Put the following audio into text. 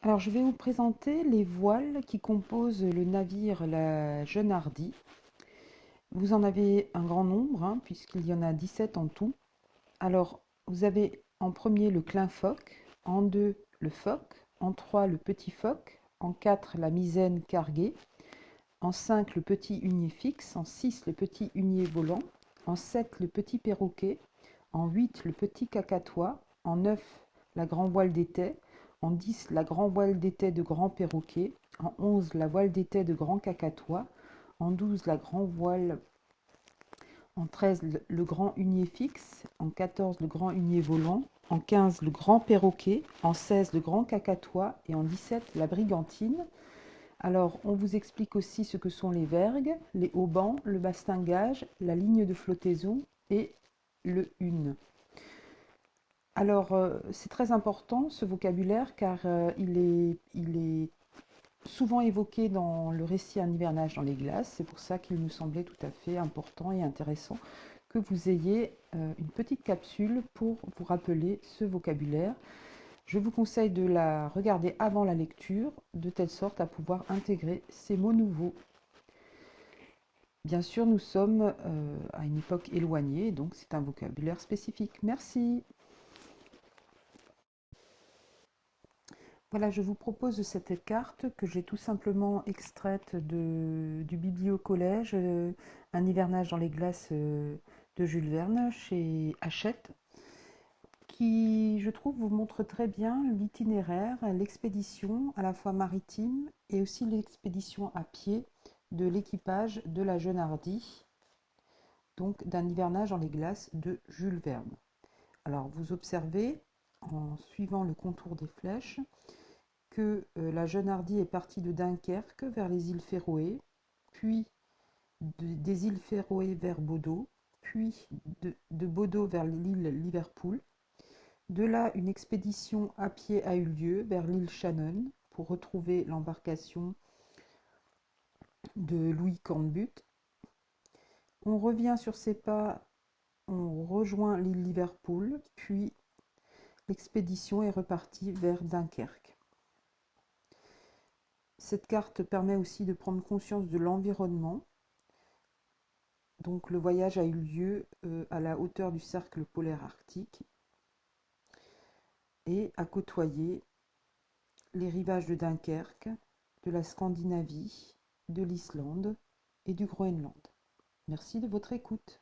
Alors, je vais vous présenter les voiles qui composent le navire la Jeune Hardy. Vous en avez un grand nombre, hein, puisqu'il y en a 17 en tout. Alors, vous avez en premier le clin phoque, en deux le phoque, en trois le petit phoque, en quatre la misaine carguée, en cinq le petit hunier fixe, en six le petit hunier volant, en sept le petit perroquet, en huit le petit cacatois, en neuf la grand voile d'étai, en 10 la grand voile d'étai de grand perroquet, en 11 la voile d'étai de grand cacatois, en 12 la grand voile, en 13 le grand hunier fixe, en 14 le grand hunier volant, en 15 le grand perroquet, en 16 le grand cacatois et en 17 la brigantine. Alors, on vous explique aussi ce que sont les vergues, les haubans, le bastingage, la ligne de flottaison et le hune. Alors, c'est très important ce vocabulaire car il est souvent évoqué dans le récit Un hivernage dans les glaces. C'est pour ça qu'il nous semblait tout à fait important et intéressant que vous ayez une petite capsule pour vous rappeler ce vocabulaire. Je vous conseille de la regarder avant la lecture, de telle sorte à pouvoir intégrer ces mots nouveaux. Bien sûr, nous sommes à une époque éloignée, donc c'est un vocabulaire spécifique. Merci. Voilà, je vous propose cette carte que j'ai tout simplement extraite du Biblio-Collège, Un hivernage dans les glaces de Jules Verne chez Hachette, qui, je trouve, vous montre très bien l'itinéraire, l'expédition à la fois maritime et aussi l'expédition à pied de l'équipage de la Jeune Hardy, donc d'un hivernage dans les glaces de Jules Verne. Alors, vous observez, en suivant le contour des flèches, que la Jeune Hardy est partie de Dunkerque vers les îles Féroé, puis des îles Féroé vers Bodø, puis de Bodø vers l'île Liverpool. De là, une expédition à pied a eu lieu vers l'île Shannon pour retrouver l'embarcation de Louis Cornbutte. On revient sur ses pas, on rejoint l'île Liverpool, puis l'expédition est repartie vers Dunkerque. Cette carte permet aussi de prendre conscience de l'environnement. Donc le voyage a eu lieu à la hauteur du cercle polaire arctique et a côtoyé les rivages de Dunkerque, de la Scandinavie, de l'Islande et du Groenland. Merci de votre écoute.